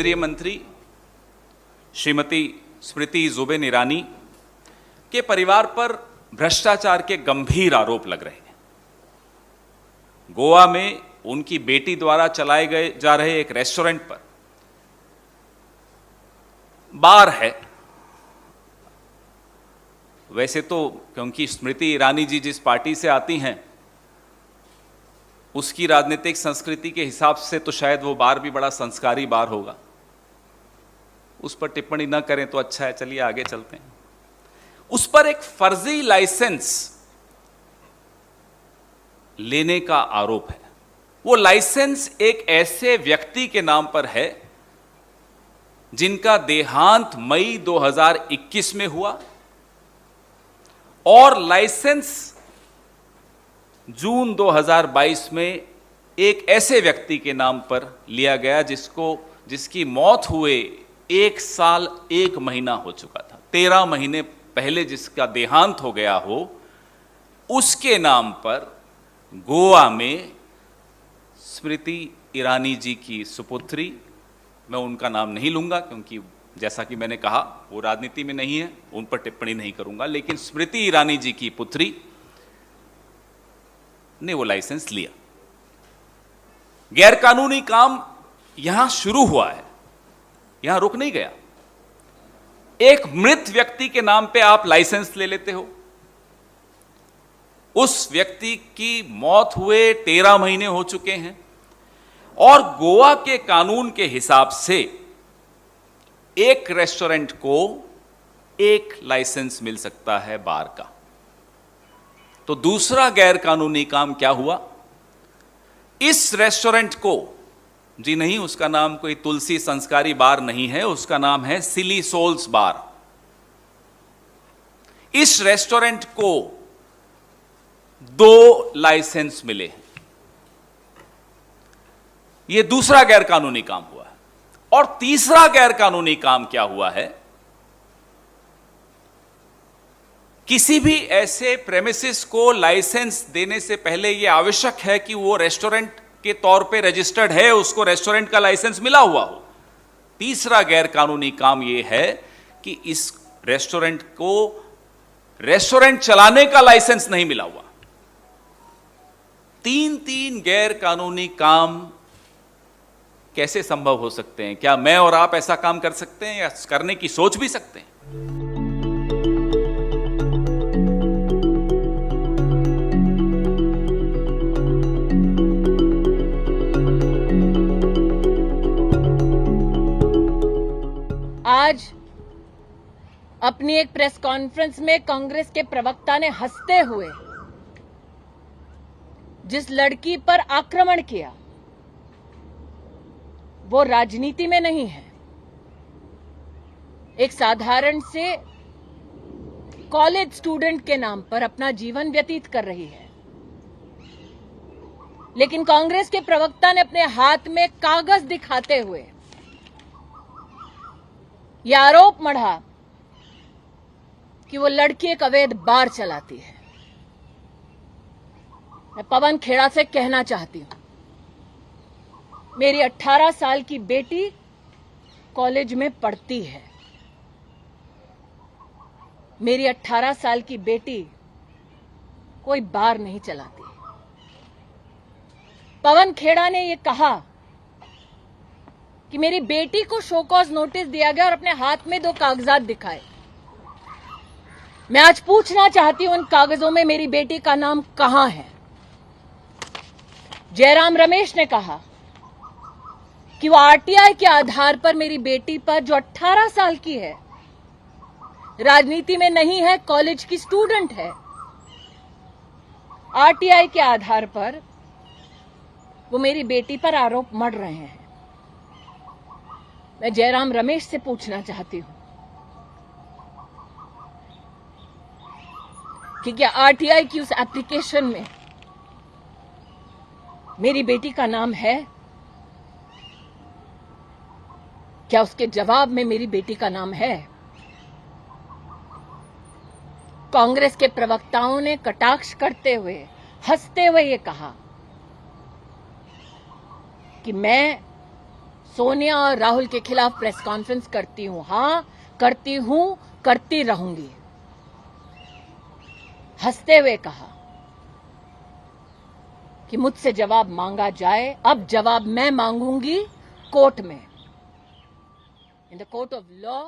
केंद्रीय मंत्री श्रीमती स्मृति जुबिन ईरानी के परिवार पर भ्रष्टाचार के गंभीर आरोप लग रहे हैं। गोवा में उनकी बेटी द्वारा चलाए गए जा रहे एक रेस्टोरेंट पर बार है। वैसे तो क्योंकि स्मृति ईरानी जी जिस पार्टी से आती हैं उसकी राजनीतिक संस्कृति के हिसाब से तो शायद वो बार भी बड़ा संस्कारी बार होगा। उस पर टिप्पणी न करें तो अच्छा है। चलिए आगे चलते हैं। उस पर एक फर्जी लाइसेंस लेने का आरोप है। वो लाइसेंस एक ऐसे व्यक्ति के नाम पर है जिनका देहांत मई 2021 में हुआ और लाइसेंस जून 2022 में एक ऐसे व्यक्ति के नाम पर लिया गया जिसकी मौत हुए 1 साल 1 महीना हो चुका था। 13 महीने पहले जिसका देहांत हो गया हो उसके नाम पर गोवा में स्मृति ईरानी जी की सुपुत्री, मैं उनका नाम नहीं लूंगा क्योंकि जैसा कि मैंने कहा वो राजनीति में नहीं है, उन पर टिप्पणी नहीं करूंगा, लेकिन स्मृति ईरानी जी की पुत्री ने वो लाइसेंस लिया। गैरकानूनी काम यहां शुरू हुआ है, यहां रुक नहीं गया। एक मृत व्यक्ति के नाम पे आप लाइसेंस ले लेते हो। उस व्यक्ति की मौत हुए 13 महीने हो चुके हैं और गोवा के कानून के हिसाब से एक रेस्टोरेंट को एक लाइसेंस मिल सकता है बार का। तो दूसरा गैरकानूनी काम क्या हुआ? इस रेस्टोरेंट को, जी नहीं, उसका नाम कोई तुलसी संस्कारी बार नहीं है, उसका नाम है सिली सोल्स बार। इस रेस्टोरेंट को 2 लाइसेंस मिले हैं। यह दूसरा गैरकानूनी काम हुआ है। और तीसरा गैरकानूनी काम क्या हुआ है? किसी भी ऐसे प्रेमिसेस को लाइसेंस देने से पहले यह आवश्यक है कि वो रेस्टोरेंट के तौर पे रजिस्टर्ड है, उसको रेस्टोरेंट का लाइसेंस मिला हुआ हो। तीसरा गैरकानूनी काम यह है कि इस रेस्टोरेंट को रेस्टोरेंट चलाने का लाइसेंस नहीं मिला हुआ। 3 गैरकानूनी काम कैसे संभव हो सकते हैं? क्या मैं और आप ऐसा काम कर सकते हैं या करने की सोच भी सकते हैं? आज अपनी एक प्रेस कॉन्फ्रेंस में कांग्रेस के प्रवक्ता ने हंसते हुए जिस लड़की पर आक्रमण किया वो राजनीति में नहीं है, एक साधारण से कॉलेज स्टूडेंट के नाम पर अपना जीवन व्यतीत कर रही है। लेकिन कांग्रेस के प्रवक्ता ने अपने हाथ में कागज दिखाते हुए यह आरोप मढ़ा कि वो लड़की एक अवैध बार चलाती है। मैं पवन खेड़ा से कहना चाहती हूं, मेरी 18 साल की बेटी कॉलेज में पढ़ती है। मेरी 18 साल की बेटी कोई बार नहीं चलाती। पवन खेड़ा ने यह कहा कि मेरी बेटी को शो कॉज नोटिस दिया गया और अपने हाथ में 2 कागजात दिखाए। मैं आज पूछना चाहती हूं, उन कागजों में मेरी बेटी का नाम कहां है? जयराम रमेश ने कहा कि वो आरटीआई के आधार पर मेरी बेटी पर, जो 18 साल की है, राजनीति में नहीं है, कॉलेज की स्टूडेंट है, आरटीआई के आधार पर वो मेरी बेटी पर आरोप मढ़ रहे हैं। मैं जयराम रमेश से पूछना चाहती हूं कि क्या आरटीआई की उस एप्लीकेशन में मेरी बेटी का नाम है? क्या उसके जवाब में मेरी बेटी का नाम है? कांग्रेस के प्रवक्ताओं ने कटाक्ष करते हुए, हंसते हुए ये कहा कि मैं सोनिया और राहुल के खिलाफ प्रेस कॉन्फ्रेंस करती हूं, हां करती हूं, करती रहूंगी। हंसते हुए कहा कि मुझसे जवाब मांगा जाए, अब जवाब मैं मांगूंगी कोर्ट में, in the court of law.